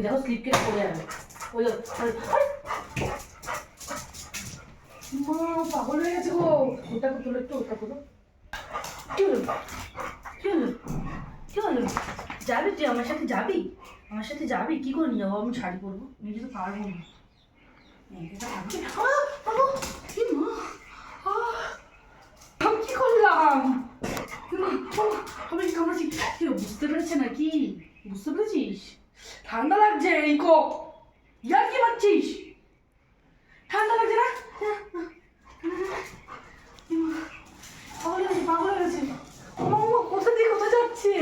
দেখো স্লিপ কেটে পড়ে যাবে। পাগল হয়ে গেছে গো। ওটা তোলো একটু, ওটা তোলো। কি হলো কি হলো কি হলো? যাবি তুই আমার সাথে? যাবি আমার সাথে? যাবি কি করে নিয়ে যাবো? আমি শাড়ি পরবো, নিজে তো পারবো না। কি করলাম? আমি কামড়াচ্ছি, বুঝতে পেরেছে নাকি? বুঝতে পেরেছিস? ঠান্ডা লাগছে ইকো, ইয়ার কি মারছিস? ঠান্ডা লাগছে না? পাগল হয়ে গেছে, পাগল হয়ে গেছে। কোথা দিয়ে কোথায় যাচ্ছে?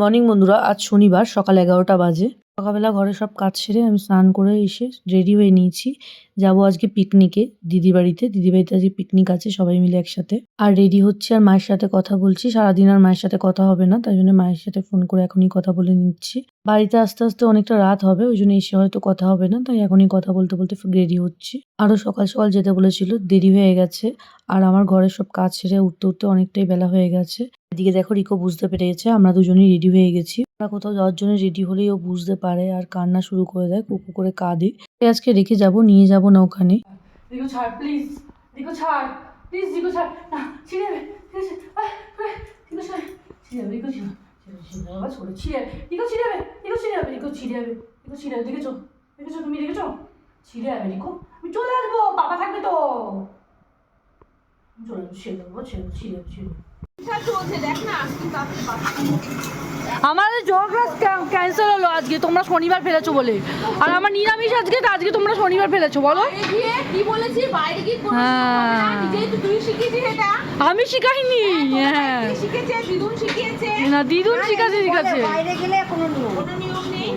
মর্নিং বন্ধুরা, আজ শনিবার, সকাল 11টা বাজে। সকালবেলা ঘরে সব কাজ সেরে আমি স্নান করে এসে রেডি হয়ে নিয়েছি। যাবো আজকে পিকনিকে দিদি বাড়িতে। দিদি বাড়িতে আজকে পিকনিক আছে, সবাই মিলে একসাথে। আর রেডি হচ্ছে, আর মায়ের সাথে কথা বলছি। সারাদিন আর মায়ের সাথে কথা হবে না, তাই জন্য মায়ের সাথে ফোন করে এখনই কথা বলে নিচ্ছি। বাড়িতে আস্তে আস্তে অনেকটা রাত হবে, ওই জন্য এসে হয়তো কথা হবে না, তাই এখনই কথা বলতে বলতে রেডি হচ্ছি। আরো সকাল সকাল যেতে বলেছিল, দেরি হয়ে গেছে। আর আমার ঘরের সব কাজ সেরে উঠতে উঠতে অনেকটাই বেলা হয়ে গেছে। এদিকে দেখো, রিকো বুঝতে পেরে গেছে আমরা দুজনেই রেডি হয়ে গেছি। আমরা কোথাও যাওয়ার জন্য রেডি হলেই ও বুঝতে পারে আর কান্না শুরু করে দেয়, কুকু করে কাঁদে। আজকে রেখে যাব, নিয়ে যাব না ওখানে। দিগো ছাড় প্লিজ, দিগো ছাড় প্লিজ, দিগো ছাড় না, ছিঁড়ে যাবে, দিগো ছাড়, ছিঁড়ে যাবে, দিগো ছিঁড়ে বাবা, ছোট ছিঁড়ে, দিগো ছিঁড়ে যাবে, দিগো ছিঁড়ে যাবে, দিগো ছিঁড়ে যাবে, দিগো ছিঁড়ে যাবে, দেখেছো দেখেছো, তুমি দেখেছো? ছিঁড়ে যাবে দিগো, আমি চলে আসবো, বাবা থাকবে তো। চলে আসবো, ছিঁড়ে দেবো, ছিঁড়ে ছিঁড়ে ছিঁড়ে। আমাদের যোগ ক্লাস ক্যান্সেল হলো আজকে, তোমরা শনিবার ফেলেছো বলে। আর আমার নিরামিষ আজকে, তো আজকে তোমরা শনিবার ফেলেছো, বলো। কি বলেছি বাইরে কি করব? নিজেই তো তুই শিখিয়েছিস এটা। আমি শিখাইনি। হ্যাঁ, শিখেছে, দিদুন শিখিয়েছে। না, দিদুন শিখাচ্ছে। বাইরে গেলে কোনো নিয়ম নেই।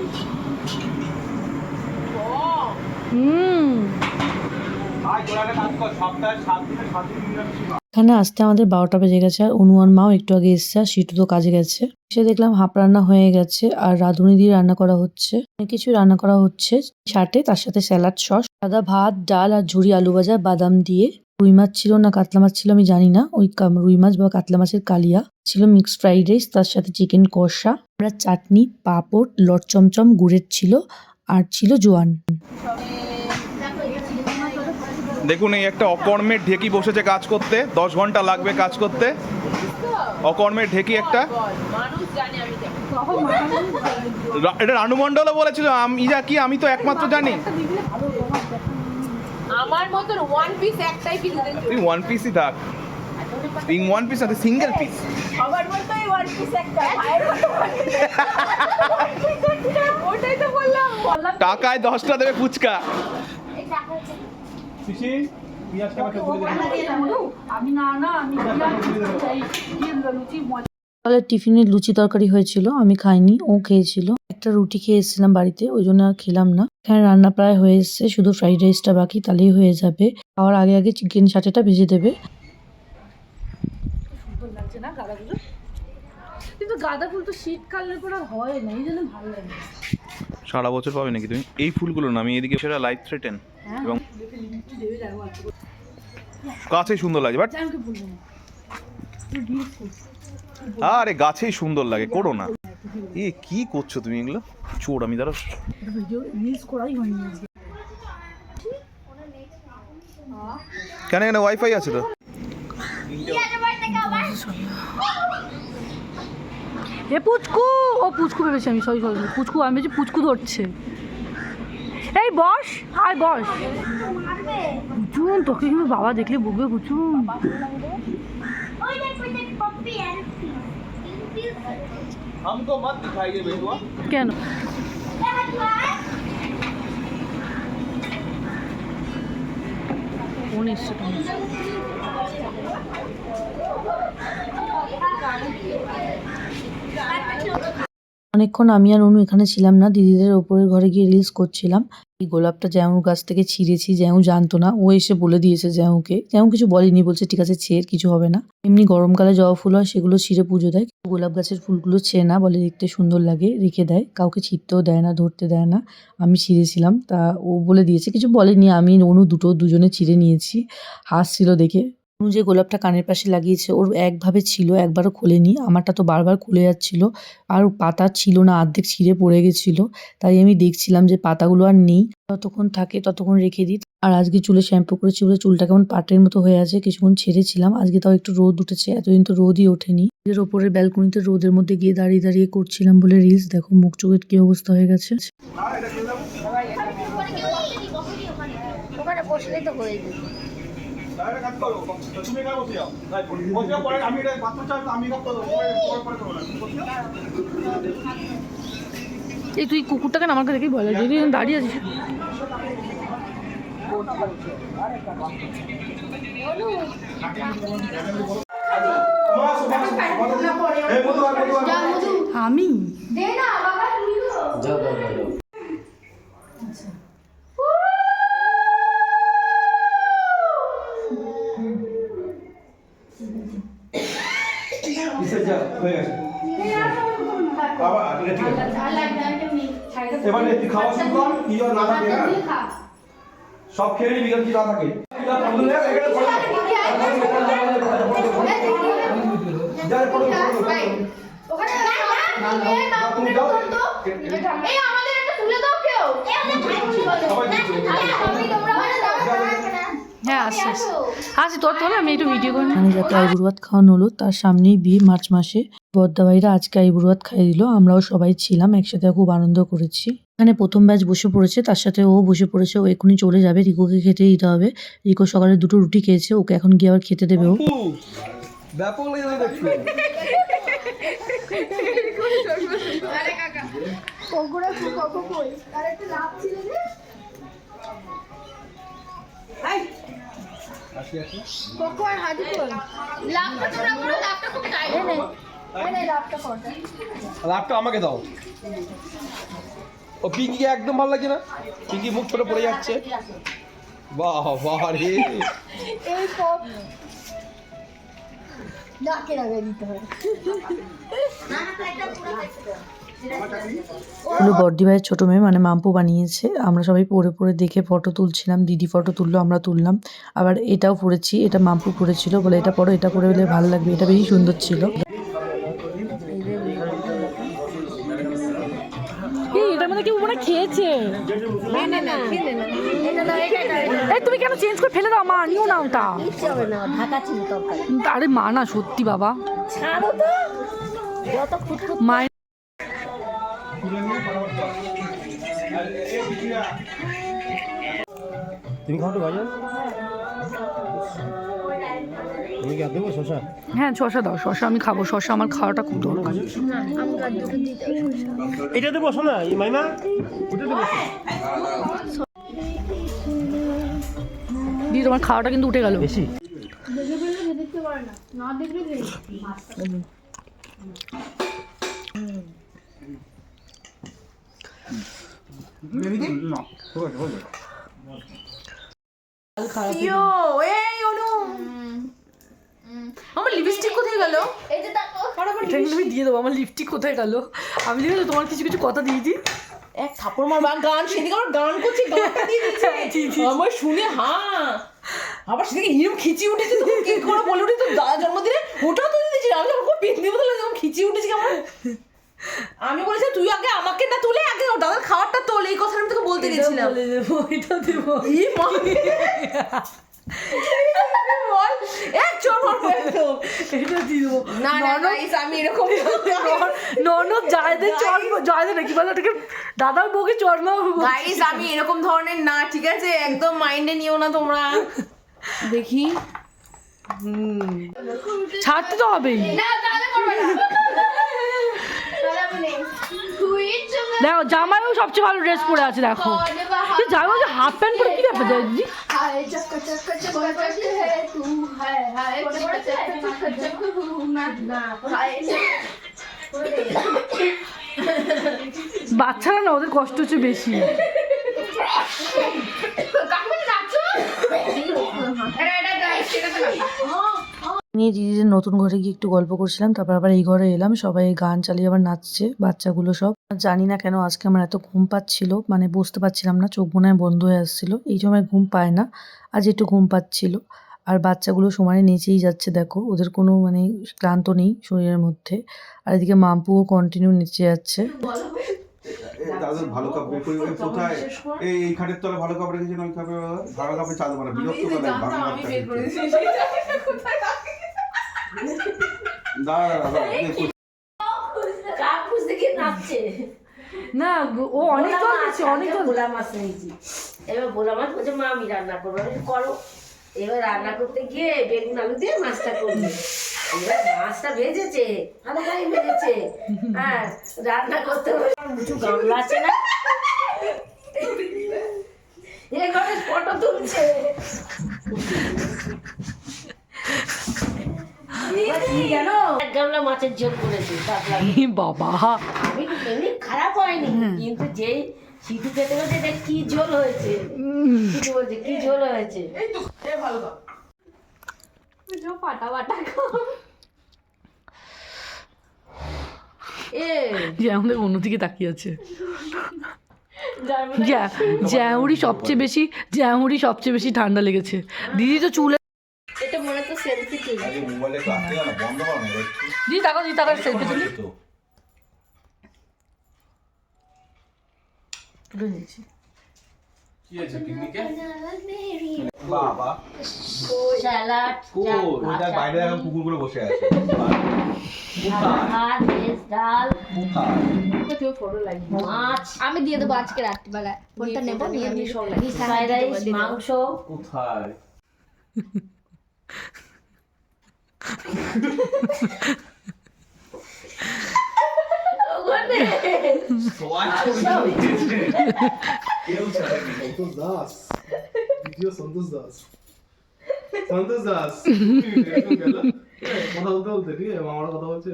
এখানে আসতে আমাদের 12টা বেজে গেছে। আর অনুয়ার মাও একটু আগে এসছে, আর সিটু তো কাজে গেছে। সে দেখলাম হাফ রান্না হয়ে গেছে, আর রাঁধুনি দিয়ে রান্না করা হচ্ছে। অনেক কিছু রান্না করা হচ্ছে চাটে, তার সাথে স্যালাড, সস, সাদা ভাত, ডাল আর ঝুরি আলু ভাজা বাদাম দিয়ে। রুই মাছ ছিল না কাতলা মাছ ছিল আমি জানি না, ওই রুই মাছ বা কাতলা মাছের কালিয়া ছিল। মিক্সড ফ্রাইড রাইস, তার সাথে চিকেন কষা, আমরা চাটনি, পাঁপড়, লট চমচম গুড়ের ছিল, আর ছিল জোয়ান। দেখুন, এই একটা অকর্মের ঢেকি বসেছে কাজ করতে, 10 ঘন্টা লাগবে কাজ করতে। অকর্মের ঢেকি একটা, এটা রানু মণ্ডলও বলেছিল। আমি তো একমাত্র জানি। আমার মতন ওয়ান পিস একটাই কিনে দেন। তুই ওয়ান পিসই থাক, তুই ওয়ান পিস না, সিঙ্গেল পিস। সবার মতোই ওয়ান পিস একটা, ভাইয়ের মতো ওটাই তো বললাম। টাকায় 10টা দেবে ফুচকা। আমি না আমি লুচি। সকালে টিফিনে লুচি তরকারি হয়েছিল, আমি খাইনি, ও খেয়েছিল। একটা রুটি খেয়ে এসেছিলাম বাড়িতে, ওই জন্য আর খেলাম না। এখানে রান্না প্রায় হয়ে এসছে, শুধু ফ্রাইড রাইসটা বাকি, তাহলেই হয়ে যাবে। খাওয়ার আগে আগে চিকেন সাটেটা ভেজে দেবে। সুন্দর লাগছে না গাঁদাগুলো? কিন্তু গাঁদা ফুল তো শীতকালে পর আর হয় না, এই জন্য ভালো লাগে। সারা বছর পাবে নাকি তুমি এই ফুলগুলো? না, আমি এদিকে সেটা লাইফ থ্রেটেন এবং গাছেই সুন্দর লাগে, বাট আরে গাছেই সুন্দর লাগে, করো না। এ কি করছো তুমি এগুলো? চোর আমি, দাঁড়া। কেন এখানে ওয়াইফাই আছে তো? এ পুচকু, ও পুচকু ভেবেছি আমি, সরি পুচকু, আমি ভেবেছি পুচকু ধরছে। এই বস, আয় বস। বুঝুন, তোকে কিন্তু বাবা দেখলে বকবে, বুঝুন। কেন? অনেকক্ষণ আমি আর অনু এখানে ছিলাম না, দিদিদের ওপরের ঘরে গিয়ে রিলস করছিলাম। এই গোলাপটা জ্যাউর গাছ থেকে ছিঁড়েছি, জ্যাউ জানতো না, ও এসে বলে দিয়েছে জ্যাউকে। জ্যাউ কিছু বলেনি, বলছে ঠিক আছে ছেড়, কিছু হবে না। এমনি গরমকালে জবা ফুল হয়, সেগুলো ছিঁড়ে পুজো দেয়। গোলাপ গাছের ফুলগুলো ছেড়ে না, বলে দেখতে সুন্দর লাগে, রেখে দেয়। কাউকে ছিঁড়তেও দেয় না, ধরতে দেয় না। আমি ছিঁড়েছিলাম, তা ও বলে দিয়েছে, কিছু বলেনি। আমি অনু দুজনে ছিঁড়ে নিয়েছি। হাসছিল দেখে, অনু যে গোলাপটা কানের পাশে লাগিয়েছে ওর একভাবে ছিল, একবারও খোলেনি। আমারটা তো বারবার খুলে যাচ্ছিল, আর পাতা ছিল না, অর্ধেক ছিঁড়ে পড়ে গেছিল। তাই আমি দেখছিলাম যে পাতাগুলো আর নেই, যতক্ষণ থাকে ততক্ষণ রেখে দিই। আর আজকে চুলে শ্যাম্পু করেছি বলে চুলটা কেমন পাটের মতো হয়ে আছে, কিছুক্ষণ ছেড়েছিলাম। আজকে তাও একটু রোদ উঠেছে, এতদিন তো রোদই ওঠেনি। এর ওপরের ব্যালকনিতে রোদের মধ্যে গিয়ে দাঁড়িয়ে দাঁড়িয়ে করছিলাম বলে রিলস। দেখো মুখ চোখের কি অবস্থা হয়ে গেছে। ওখানে বসলেই তো হয়ে যাবে। এই তুই কুকুরটাকে না আমাকে দেখেই বলে যদি দাঁড়িয়ে আছিস। আমি সব খেয়ে নিবি কি না থাকে হ্যাঁ আসছি আসছি তোর তোলে আমি একটু ভিডিও করি। মানে যাতে আইবুড়ো ভাত খাওয়ানো হলো, তার সামনেই বিয়ে মার্চ মাসে। বদ্দা ভাইরা আজকে আইবুড়ো ভাত খাইয়ে দিল, আমরাও সবাই ছিলাম একসাথে, খুব আনন্দ করেছি। এখানে প্রথম ব্যাচ বসে পড়েছে, তার সাথে ও বসে পড়েছে। ও এখনই চলে যাবে, রিকোকে খেতে দিতে হবে। রিকো সকালে 2টো রুটি খেয়েছে, ওকে এখন গিয়ে আবার খেতে দেবে ও। ব্যাপক লেগে দেখছো লাভটা আমাকে দাও। ও পিঙ্কি একদম ভালো লাগছে না, পিঙ্কি মুখ ছোট পড়ে যাচ্ছে। বাহ বাহ রে, হলো বর্দি ভাইয়ের ছোট মেয়ে, মানে মাম্পু বানিয়েছে। আমরা সবাই পরে পরে দেখে ফটো তুলছিলাম, দিদি ফটো তুললো, আমরা তুললাম। আবার এটাও পরেছি, এটা মাম্পু পরেছিল, বলে এটা পরো, এটা পরে হলে ভালো লাগবে, এটা বেশি সুন্দর ছিল। এটার মধ্যে কেউ মনে হয় খেয়েছে। এই তুমি কেন চেঞ্জ করে ফেলে দাও, মা নিও না ওটা। আরে মা না, সত্যি বাবা মায়ের তুমি খাও তো ভাইয়া, তুমি কি আর দেবো শশা? হ্যাঁ শশা দাও, শশা আমি খাবো, শশা আমার খাওয়াটা খুব দরকার। এটা দেবো শোনা মাইমা, ওটা দেবো। দিদি তোমার খাওয়াটা কিন্তু উঠে গেল বেশি আমার লিপস্টিক কোথায় গেল? এটা কিন্তু আমি দিয়ে দেবো। আমার লিপস্টিক কোথায় গেল? আমি দেখে তোমার কিছু কিছু কথা দিয়ে দিই। এক থাপড় মার গান, সেদিকে আমার গান করছে, গানটা দিয়ে দিচ্ছে আমার শুনে। হ্যাঁ আবার সেদিকে হিরম খিচি উঠেছে, তো কি করে বলে উঠেছে তো দাদা জন্মদিনে, ওটাও তো দিয়েছি। আমি যখন পিকনিক বদলে যখন খিচি উঠেছি কেমন, আমি বলেছি তুই আগে আমাকে না তুলে আগে ওর দাদার খাবারটা তোল, এই কথা আমি তোকে বলতে গেছিলাম। এটা দেবো এই মা বল এক চোর মারবো একদম। এটা দিয়ে দেবো। না না গাইস, আমি এরকম ননদ জয়দের চর্ম, জয়দের নাকি বলে ওটাকে, দাদার বউকে চর্মা। গাইস আমি এরকম ধরনের না, ঠিক আছে? একদম মাইন্ডে নিও না তোমরা। দেখি ছাড়তে তো হবেই। দেখো জামাইও সবচেয়ে ভালো ড্রেস পরে আছে, দেখো জামাই হাফ প্যান্ট পরে কি ব্যাপার দিদি? বাচ্চারা না, ওদের কষ্ট হচ্ছে বেশি। নিয়ে দিদিদের নতুন ঘরে গিয়ে একটু গল্প করছিলাম, তারপর আবার এই ঘরে এলাম। সবাই গান চালিয়ে আবার নাচছে বাচ্চাগুলো সব। জানি না কেন আজকে আমার এত ঘুম পাচ্ছিল, মানে বসতে পারছিলাম না, চোখ মনে হয় বন্ধ হয়ে আসছিল। এই সময় ঘুম পায় না, আজ একটু ঘুম পাচ্ছিল। আর বাচ্চাগুলো সমানে নেচেই যাচ্ছে, দেখো ওদের কোনো মানে ক্লান্ত নেই শরীরের মধ্যে। আর এদিকে মাম্পুও কন্টিনিউ নেচে যাচ্ছে। দাদা ভালো কাপ বের করে কোথায় এই খাটের তলে ভালো কাপ রেখেছেন, ওই কাপে ভালো কাপে চাঁদ মারা বিরক্ত করে না ও অনেক জল দিচ্ছে, অনেক জল। ভোলা মাছ নিয়েছি, এবার ভোলা মাছ বলছে মা আমি রান্না করবো, আমি বলি, করো। এবার রান্না করতে গিয়ে বেগুন আলু দিয়ে মাছটা করবে, এবার মাছটা ভেজেছে, ভালো করে ভেজেছে, হ্যাঁ রান্না করতে উঁচু গামলা আছে না, এখানে ফটো তুলছে। জানো এক গামলা মাছের ঝোল করেছে, বাবা আমি এমনি খারাপ হয়নি, কিন্তু যেই সিধু খেতে বলছে দেখ কি ঝোল হয়েছে, সিধু বলছে কি ঝোল হয়েছে। যে আমাদের অন্যদিকে তাকিয়ে আছে। জ্যামুরি সবচেয়ে বেশি ঠান্ডা লেগেছে। দিদি তো চুলে এটা মনে তো সেলফি তুলি। মোবাইলে তো আসতে না, বন্ধ করো না দিদি তাকাও সেলফি তুলি তুলে নিয়েছি। কি আছে পিকনিকে? বাবা স্যালাড, ওটা বাইরে এখন কুকুরগুলো বসে আছে। ভাত, ভেজ ডাল, মাছ, আমি দিয়ে দেবো আজকে রাত্রিবেলায়, ফোনটা নেবো নিয়ে আমি ফ্রাইড রাইস, মাংস। কোথায়? সন্তোষ দাস, দ্বিতীয় সন্তোষ দাস, সন্তোষ দাস এরকম গেল কথা বলতে বলতে, ঠিক আছে মামারা কথা বলছে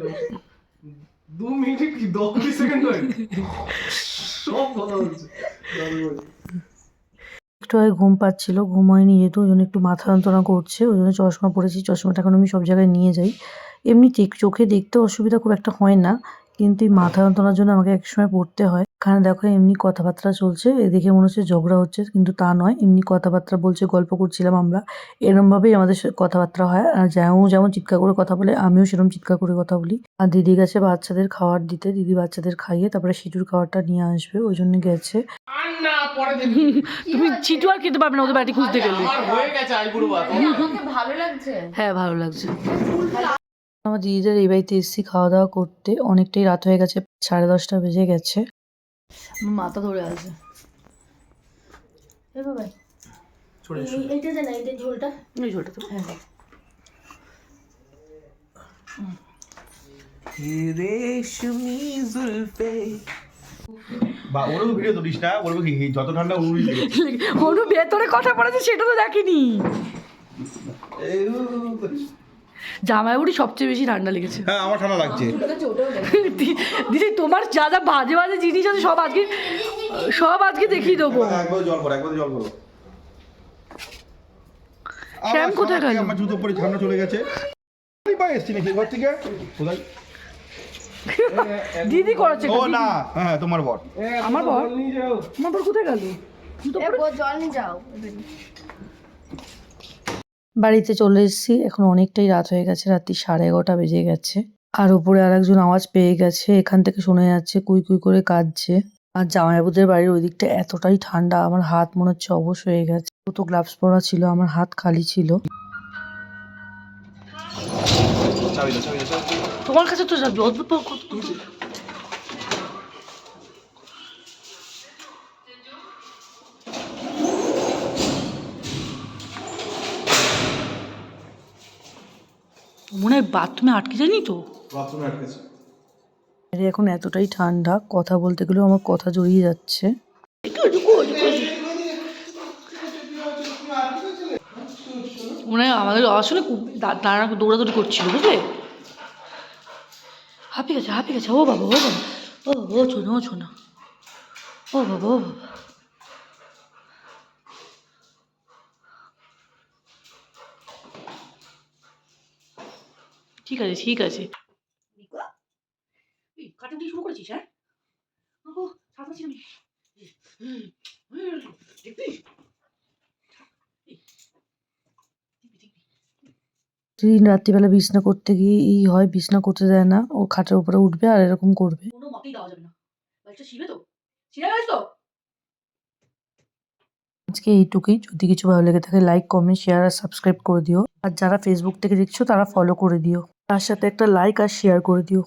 2 মিনিট কি 10-20 সেকেন্ড হয় সব কথা বলছে। একটু আগে ঘুম পাচ্ছিল, ঘুম হয়নি যেহেতু, ওই জন্য একটু মাথা যন্ত্রণা করছে, ওই জন্য চশমা পরেছি। চশমাটা এখন আমি সব জায়গায় নিয়ে যাই। এমনি চোখে দেখতে অসুবিধা খুব একটা হয় না, কিন্তু এই মাথা যন্ত্রণার জন্য আমাকে একসময় পড়তে হয়। এখানে দেখো এমনি কথাবার্তা চলছে, এ দেখে মনে হচ্ছে ঝগড়া হচ্ছে, কিন্তু তা নয়, এমনি কথাবার্তা বলছে, গল্প করছিলাম আমরা। এরমভাবেই আমাদের কথাবার্তা হয়। আর যেমন চিৎকার করে কথা বলে, আমিও সেরকম চিৎকার করে কথা বলি। আর দিদি গেছে বাচ্চাদের খাবার দিতে, দিদি বাচ্চাদের খাইয়ে তারপরে সিটুর খাবারটা নিয়ে আসবে, ওই জন্য গেছে। তুমি চিটু আর খেতে পারবে না, ওদের বাড়ি খুঁজতে গেলে। হ্যাঁ ভালো লাগছে। আমার দিদিদের এই বাড়িতে এসেছি খাওয়া দাওয়া করতে, অনেকটাই রাত হয়ে গেছে, 10:30 বেজে গেছে। মাথা ধরে আছে। এইটা দেন, এইটা ঝোলটা, এই ঝোলটা তো হ্যাঁ বা ওরও ভিডিও তুলিস না, বলবো কি যত ঠান্ডা উড়ি অনু ভেতরে কথা বলেছে সেটা তো দেখিনি। জামাইবাড়ি সবচেয়ে বেশি ঠান্ডা লেগেছে। হ্যাঁ আমার ঠান্ডা লাগছে। দিদি তোমার যা যা বাজে বাজে জিনিস আছে সব আজকে দেখিয়ে দেবো। একবার জল করো। শ্যাম কোথায় গেল? আমার জুতো পরে ঠান্ডা চলে গেছে। আমি পাই এসছি নাকি ঘর থেকে? কোথায়? দিদি করেছে। ও না, হ্যাঁ তোমার বর। আমার বর কোথায় গেল? জল নিয়ে যাও। বাড়িতে চলে এসেছি, এখন অনেকটাই রাত হয়ে গেছে, রাত্রি 11:30 বেজে গেছে। আর উপরে আরেকজন আওয়াজ পেয়ে গেছে, এখান থেকে শোনা যাচ্ছে কুই কুই করে কাঁদছে। আর জামাইবাবুদের বাড়ির ওই দিকটা এতটাই ঠান্ডা, আমার হাত মনে হচ্ছে অবশ হয়ে গেছে। ও তো গ্লাভস পরা ছিল, আমার হাত খালি ছিল। তোমার কাছে তো যাবি অদ্ভুত মনে হয় বাথরুমে আটকে যায়নি তো। বাথরুমে আটকেছে। এখন এতটাই ঠান্ডা, কথা বলতে গেলেও আমার কথা জড়িয়ে যাচ্ছে। মনে হয় আমাদের আসলে তারা দৌড়াদৌড়ি করছিল, বুঝলে? হাঁপিয়ে গেছে। ও বাবা ও ছোনা ও বাবা ঠিক আছে। কার্টুন শুরু করেছিস? হ্যাঁ দেখবি প্রতিদিন রাত্রিবেলা বিছনা করতে গিয়ে হয়, বিছনা করতে দেয় না, ও খাটের উপরে উঠবে আর এরকম করবে। কোনো মতেই দেওয়া যাবে না। বাচ্চা ছিঁড়ে তো? ছিঁড়ে গেছে তো? আজকে এইটুকুই। যদি কিছু ভালো লেগে থাকে লাইক, কমেন্ট, শেয়ার আর সাবস্ক্রাইব করে দিও। আর যারা ফেসবুক থেকে দেখছো তারা ফলো করে দিও। তার সাথে একটা লাইক আর শেয়ার করে দিও।